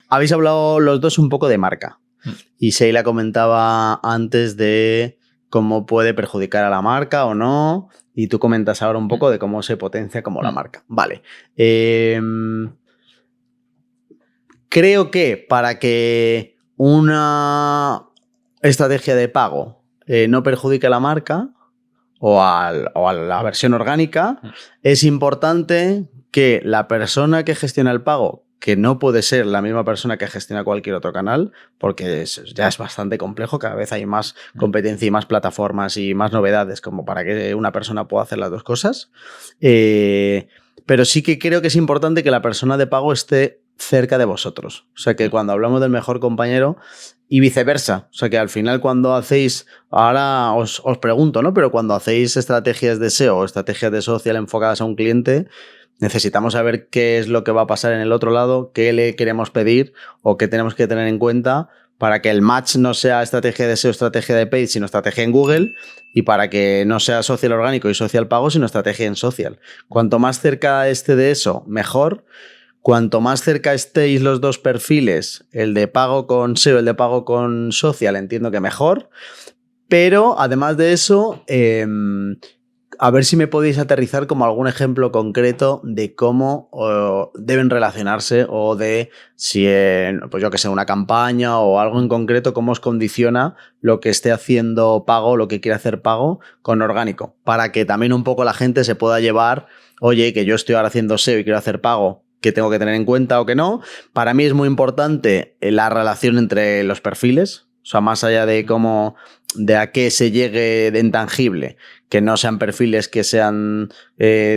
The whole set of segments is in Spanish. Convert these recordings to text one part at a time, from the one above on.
habéis hablado los dos un poco de marca. Y Sheila comentaba antes de cómo puede perjudicar a la marca o no. Y tú comentas ahora un poco de cómo se potencia como la marca. Vale. Creo que para que una estrategia de pago no perjudique a la marca o a la versión orgánica, es importante que la persona que gestiona el pago, que no puede ser la misma persona que gestiona cualquier otro canal, porque ya es bastante complejo, cada vez hay más competencia y más plataformas y más novedades como para que una persona pueda hacer las dos cosas. Pero sí que creo que es importante que la persona de pago esté cerca de vosotros. O sea, que cuando hablamos del mejor compañero y viceversa. O sea, que al final cuando hacéis, ahora os pregunto, ¿no? Pero cuando hacéis estrategias de SEO o estrategias de social enfocadas a un cliente, necesitamos saber qué es lo que va a pasar en el otro lado, qué le queremos pedir o qué tenemos que tener en cuenta para que el match no sea estrategia de SEO, estrategia de paid, sino estrategia en Google, y para que no sea social orgánico y social pago, sino estrategia en social. Cuanto más cerca esté de eso, mejor. Cuanto más cerca estéis los dos perfiles, el de pago con SEO, el de pago con social, entiendo que mejor. Pero además de eso, a ver si me podéis aterrizar como algún ejemplo concreto de cómo deben relacionarse o de si, pues yo que sé, una campaña o algo en concreto, cómo os condiciona lo que esté haciendo pago, lo que quiere hacer pago con orgánico, para que también un poco la gente se pueda llevar, oye, que yo estoy ahora haciendo SEO y quiero hacer pago, que tengo que tener en cuenta o que no. Para mí es muy importante la relación entre los perfiles, o sea, más allá de cómo, de a qué se llegue de intangible, que no sean perfiles que sean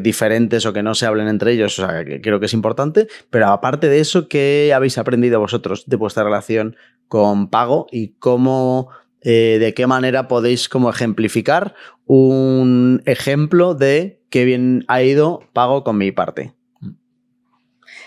diferentes o que no se hablen entre ellos, o sea, que creo que es importante. Pero aparte de eso, ¿qué habéis aprendido vosotros de vuestra relación con pago y cómo, de qué manera podéis como ejemplificar un ejemplo de qué bien ha ido pago con mi parte?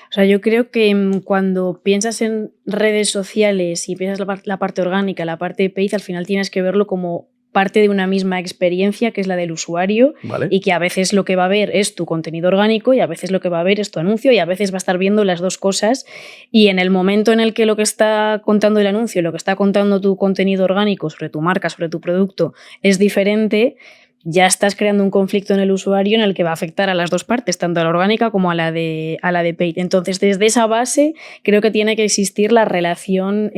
O sea, yo creo que cuando piensas en redes sociales y piensas la parte orgánica, la parte de paid, al final tienes que verlo como parte de una misma experiencia, que es la del usuario, ¿Vale? Y que a veces lo que va a ver es tu contenido orgánico y a veces lo que va a ver es tu anuncio y a veces va a estar viendo las dos cosas, y en el momento en el que lo que está contando el anuncio, lo que está contando tu contenido orgánico sobre tu marca, sobre tu producto, es diferente, ya estás creando un conflicto en el usuario en el que va a afectar a las dos partes, tanto a la orgánica como a la de paid. Entonces, desde esa base, creo que tiene que existir la relación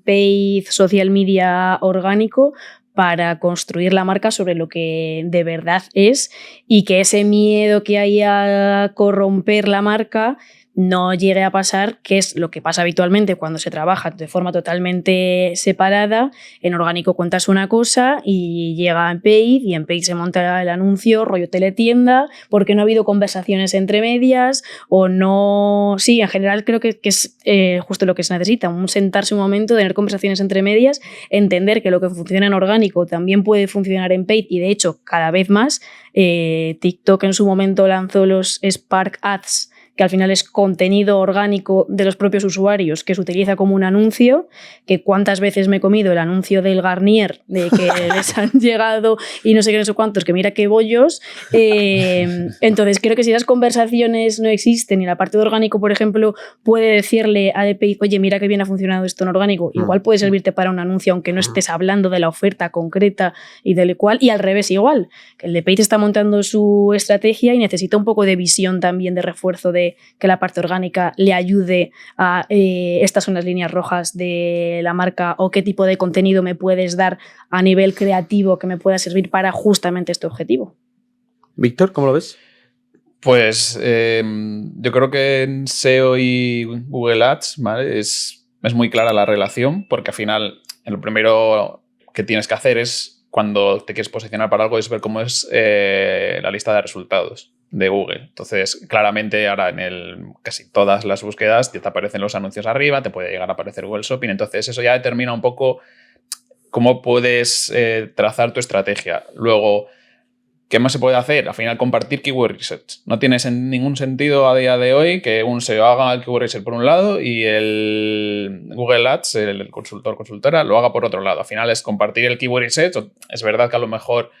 paid, social media, orgánico, para construir la marca sobre lo que de verdad es, y que ese miedo que hay a corromper la marca no llegue a pasar, que es lo que pasa habitualmente cuando se trabaja de forma totalmente separada. En orgánico cuentas una cosa y llega en paid, y en paid se monta el anuncio rollo teletienda porque no ha habido conversaciones entre medias o no... Sí, en general creo que es justo lo que se necesita, un sentarse un momento, tener conversaciones entre medias, entender que lo que funciona en orgánico también puede funcionar en paid, y de hecho cada vez más. TikTok en su momento lanzó los Spark Ads, que al final es contenido orgánico de los propios usuarios que se utiliza como un anuncio, que cuántas veces me he comido el anuncio del Garnier de que les han llegado y no sé qué, no sé cuántos, que mira qué bollos. Entonces creo que si las conversaciones no existen y la parte de orgánico, por ejemplo, puede decirle a DPI, oye, mira qué bien ha funcionado esto en orgánico, igual puede servirte para un anuncio aunque no estés hablando de la oferta concreta y del cual, y al revés igual, que el DPI está montando su estrategia y necesita un poco de visión también, de refuerzo, de que la parte orgánica le ayude a estas son las líneas rojas de la marca, o qué tipo de contenido me puedes dar a nivel creativo que me pueda servir para justamente este objetivo. Víctor, ¿cómo lo ves? Pues yo creo que en SEO y Google Ads, ¿vale? Es muy clara la relación, porque al final lo primero que tienes que hacer es, cuando te quieres posicionar para algo, es ver cómo es la lista de resultados de Google. Entonces, claramente ahora en casi todas las búsquedas te aparecen los anuncios arriba, te puede llegar a aparecer Google Shopping. Entonces, eso ya determina un poco cómo puedes trazar tu estrategia. Luego, ¿qué más se puede hacer? Al final, compartir keyword research. No tiene ningún sentido a día de hoy que un SEO haga el keyword research por un lado y el Google Ads, el consultor, consultora, lo haga por otro lado. Al final es compartir el keyword research. Es verdad que a lo mejor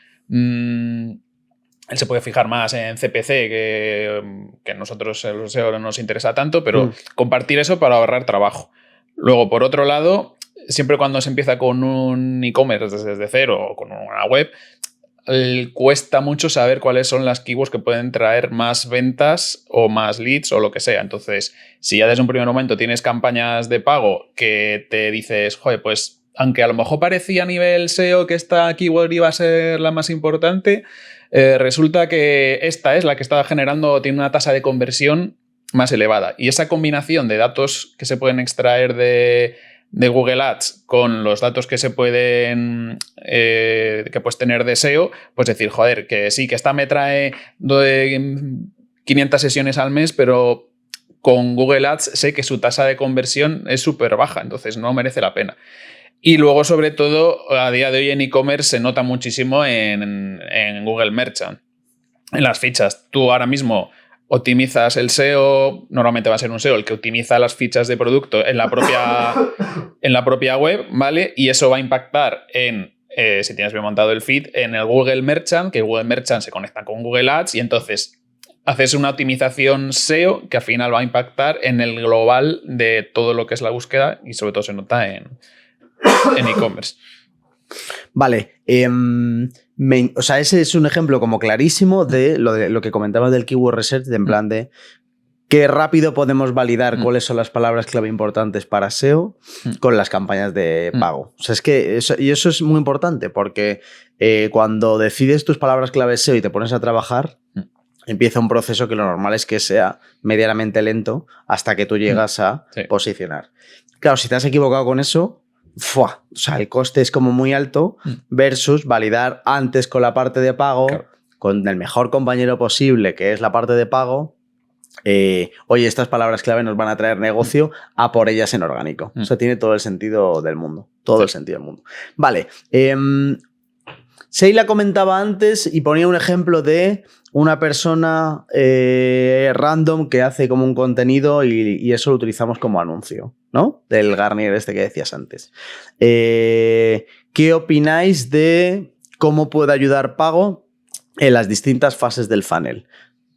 él se puede fijar más en CPC, que nosotros el SEO no nos interesa tanto, pero compartir eso para ahorrar trabajo. Luego, por otro lado, siempre cuando se empieza con un e-commerce desde cero o con una web, cuesta mucho saber cuáles son las keywords que pueden traer más ventas o más leads o lo que sea. Entonces, si ya desde un primer momento tienes campañas de pago que te dices, joder, pues aunque a lo mejor parecía a nivel SEO que esta keyword iba a ser la más importante, resulta que esta es la que está generando, tiene una tasa de conversión más elevada. Y esa combinación de datos que se pueden extraer de Google Ads con los datos que se pueden que puedes tener de SEO, pues decir, joder, que sí, que esta me trae 500 sesiones al mes, pero con Google Ads sé que su tasa de conversión es súper baja, entonces no merece la pena. Y luego, sobre todo, a día de hoy en e-commerce se nota muchísimo en Google Merchant, en las fichas. Tú ahora mismo optimizas el SEO, normalmente va a ser un SEO el que optimiza las fichas de producto en la propia web, ¿vale? Y eso va a impactar en, si tienes bien montado el feed, en el Google Merchant, que Google Merchant se conecta con Google Ads y entonces haces una optimización SEO que al final va a impactar en el global de todo lo que es la búsqueda y sobre todo se nota en e-commerce. Vale, o sea, ese es un ejemplo como clarísimo de lo que comentabas del keyword research, en plan de qué rápido podemos validar cuáles son las palabras clave importantes para SEO con las campañas de pago. O sea, es que eso es muy importante porque cuando decides tus palabras clave SEO y te pones a trabajar, empieza un proceso que lo normal es que sea medianamente lento hasta que tú llegas a posicionar. Claro, si te has equivocado con eso, o sea, el coste es como muy alto versus validar antes con la parte de pago, con el mejor compañero posible, que es la parte de pago. Oye, estas palabras clave nos van a traer negocio, a por ellas en orgánico. O sea, tiene todo el sentido del mundo. Todo el sentido del mundo. Vale. Sheila comentaba antes y ponía un ejemplo de una persona random que hace como un contenido y eso lo utilizamos como anuncio, ¿no? Del Garnier este que decías antes. ¿Qué opináis de cómo puede ayudar pago en las distintas fases del funnel?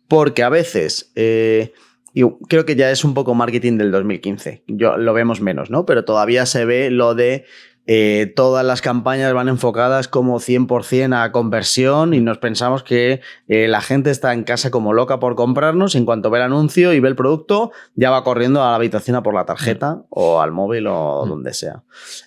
Porque a veces, creo que ya es un poco marketing del 2015, lo vemos menos, ¿no? Pero todavía se ve lo de todas las campañas van enfocadas como 100% a conversión y nos pensamos que la gente está en casa como loca por comprarnos y en cuanto ve el anuncio y ve el producto ya va corriendo a la habitación a por la tarjeta o al móvil o donde sea.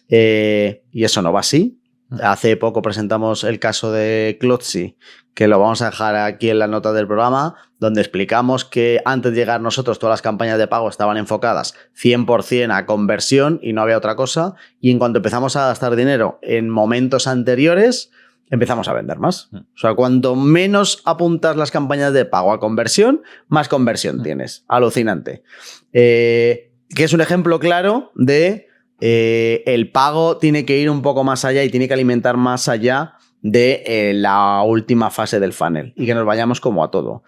Y eso no va así. Hace poco presentamos el caso de Clotzy, que lo vamos a dejar aquí en la nota del programa, donde explicamos que antes de llegar nosotros todas las campañas de pago estaban enfocadas 100% a conversión y no había otra cosa, y en cuanto empezamos a gastar dinero en momentos anteriores, empezamos a vender más. O sea, cuanto menos apuntas las campañas de pago a conversión, más conversión tienes. Alucinante. Que es un ejemplo claro de el pago tiene que ir un poco más allá y tiene que alimentar más allá de la última fase del funnel y que nos vayamos como a todo.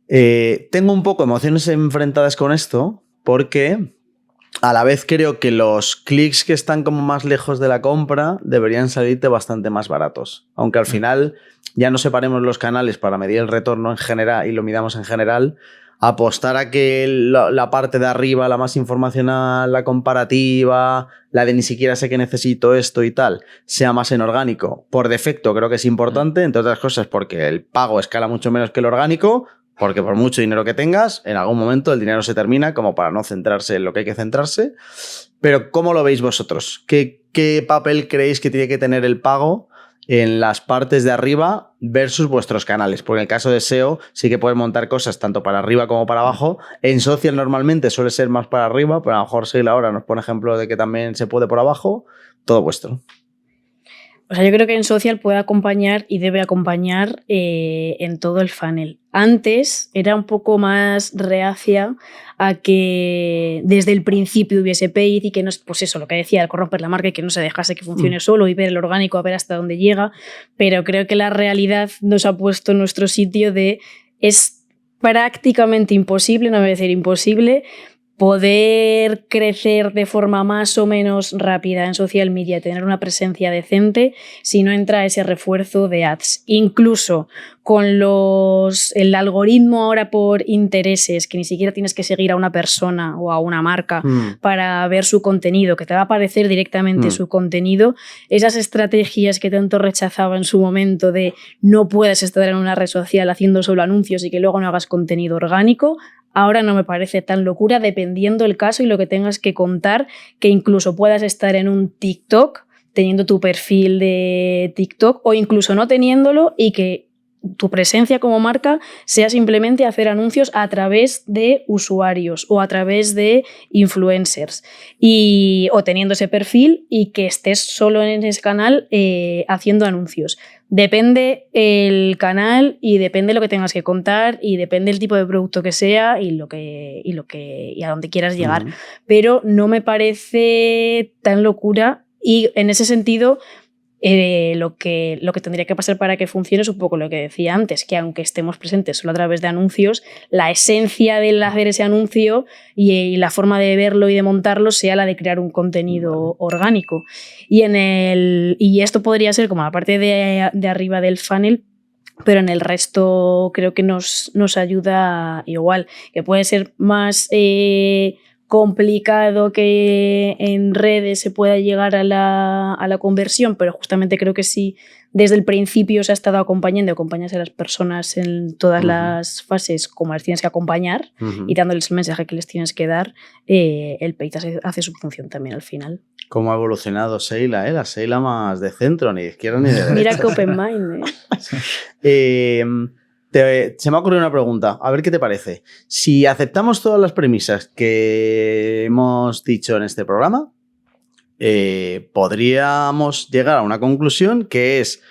Tengo un poco emociones enfrentadas con esto porque a la vez creo que los clics que están como más lejos de la compra deberían salirte bastante más baratos. Aunque al final ya no separemos los canales para medir el retorno en general y lo midamos en general, apostar a que la parte de arriba, la más informacional, la comparativa, la de ni siquiera sé que necesito esto y tal, sea más en orgánico. Por defecto creo que es importante, entre otras cosas porque el pago escala mucho menos que el orgánico, porque por mucho dinero que tengas, en algún momento el dinero se termina como para no centrarse en lo que hay que centrarse. Pero ¿cómo lo veis vosotros? ¿Qué papel creéis que tiene que tener el pago en las partes de arriba versus vuestros canales? Porque en el caso de SEO sí que puedes montar cosas tanto para arriba como para abajo. En social normalmente suele ser más para arriba, pero a lo mejor Sheila ahora nos pone ejemplo de que también se puede por abajo. Todo vuestro. O sea, yo creo que en social puede acompañar y debe acompañar en todo el funnel. Antes era un poco más reacia a que desde el principio hubiese paid y que no, pues eso, lo que decía, el corromper la marca y que no se dejase que funcione solo y ver el orgánico a ver hasta dónde llega. Pero creo que la realidad nos ha puesto en nuestro sitio de es prácticamente imposible, no voy a decir imposible, poder crecer de forma más o menos rápida en social media, tener una presencia decente, si no entra ese refuerzo de ads. Incluso con el algoritmo ahora por intereses, que ni siquiera tienes que seguir a una persona o a una marca para ver su contenido, que te va a aparecer directamente su contenido, esas estrategias que tanto rechazaba en su momento de no puedes estar en una red social haciendo solo anuncios y que luego no hagas contenido orgánico, ahora no me parece tan locura, dependiendo el caso y lo que tengas que contar, que incluso puedas estar en un TikTok teniendo tu perfil de TikTok o incluso no teniéndolo y que tu presencia como marca sea simplemente hacer anuncios a través de usuarios o a través de influencers o teniendo ese perfil y que estés solo en ese canal haciendo anuncios. Depende el canal y depende lo que tengas que contar y depende el tipo de producto que sea y a dónde quieras llegar. Pero no me parece tan locura y en ese sentido lo que tendría que pasar para que funcione es un poco lo que decía antes, que aunque estemos presentes solo a través de anuncios, la esencia de hacer ese anuncio y la forma de verlo y de montarlo sea la de crear un contenido orgánico. Y esto podría ser como la parte de arriba del funnel, pero en el resto creo que nos ayuda igual, que puede ser más complicado que en redes se pueda llegar a la conversión, pero justamente creo que sí, desde el principio se ha estado acompañas a las personas en todas las fases como las tienes que acompañar y dándoles el mensaje que les tienes que dar, el paid hace su función también al final. ¿Cómo ha evolucionado Sheila? La Sheila más de centro, ni de izquierda ni de derecha. Mira que open mind. Se me ha ocurrido una pregunta, a ver qué te parece. Si aceptamos todas las premisas que hemos dicho en este programa, podríamos llegar a una conclusión que es: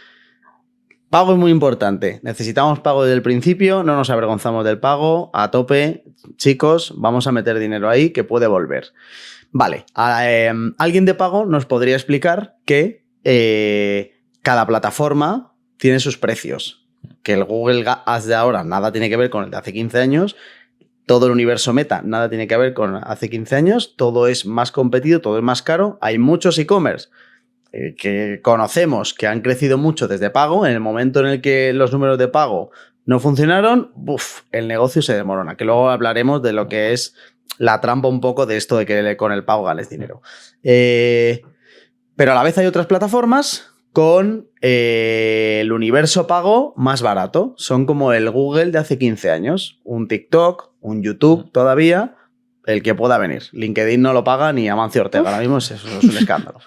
pago es muy importante, necesitamos pago desde el principio, no nos avergonzamos del pago, a tope, chicos, vamos a meter dinero ahí que puede volver. Vale, alguien de pago nos podría explicar que cada plataforma tiene sus precios. Que el Google Ads de ahora nada tiene que ver con el de hace 15 años, todo el universo Meta nada tiene que ver con hace 15 años, todo es más competido, todo es más caro, hay muchos e-commerce que conocemos que han crecido mucho desde pago, en el momento en el que los números de pago no funcionaron, el negocio se desmorona, que luego hablaremos de lo que es la trampa un poco de esto de que con el pago ganes dinero. Pero a la vez hay otras plataformas con el universo pago más barato. Son como el Google de hace 15 años. Un TikTok, un YouTube todavía, el que pueda venir. LinkedIn no lo paga ni Amancio Ortega. Ahora mismo eso es un escándalo.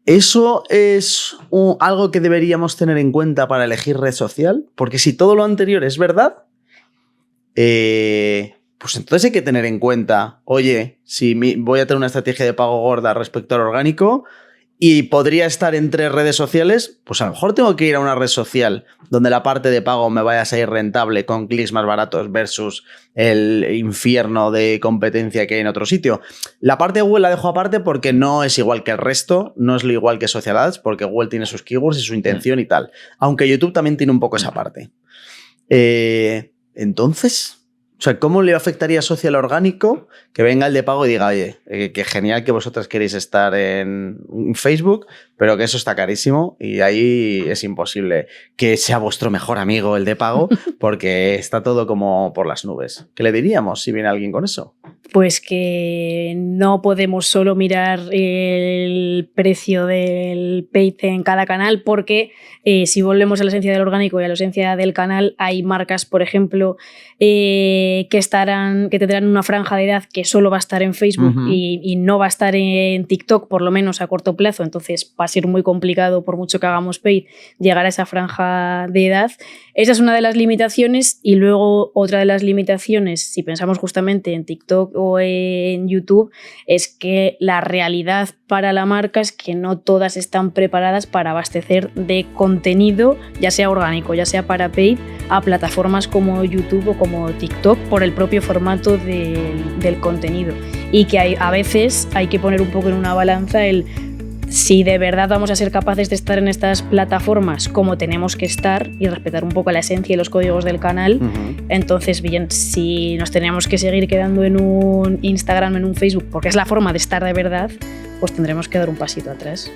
¿Eso es algo que deberíamos tener en cuenta para elegir red social? Porque si todo lo anterior es verdad, pues entonces hay que tener en cuenta, oye, si voy a tener una estrategia de pago gorda respecto al orgánico, y podría estar en 3 redes sociales, pues a lo mejor tengo que ir a una red social donde la parte de pago me vaya a salir rentable con clics más baratos versus el infierno de competencia que hay en otro sitio. La parte de Google la dejo aparte porque no es igual que el resto, no es lo igual que Social Ads, porque Google tiene sus keywords y su intención y tal. Aunque YouTube también tiene un poco esa parte. Entonces, o sea, ¿cómo le afectaría a social orgánico que venga el de pago y diga, oye, que genial que vosotras queréis estar en Facebook, pero que eso está carísimo y ahí es imposible que sea vuestro mejor amigo el de pago porque está todo como por las nubes? ¿Qué le diríamos si viene alguien con eso? Pues que no podemos solo mirar el precio del paid en cada canal porque si volvemos a la esencia del orgánico y a la esencia del canal, hay marcas, por ejemplo, que tendrán una franja de edad que solo va a estar en Facebook y no va a estar en TikTok, por lo menos a corto plazo. Entonces va a ser muy complicado, por mucho que hagamos paid, llegar a esa franja de edad. Esa es una de las limitaciones. Y luego otra de las limitaciones, si pensamos justamente en TikTok o en YouTube, es que la realidad para la marca es que no todas están preparadas para abastecer de contenido, ya sea orgánico, ya sea para paid, a plataformas como YouTube o como TikTok por el propio formato del contenido. Y que a veces hay que poner un poco en una balanza si de verdad vamos a ser capaces de estar en estas plataformas como tenemos que estar y respetar un poco la esencia y los códigos del canal, entonces bien, si nos tenemos que seguir quedando en un Instagram, en un Facebook, porque es la forma de estar de verdad, pues tendremos que dar un pasito atrás.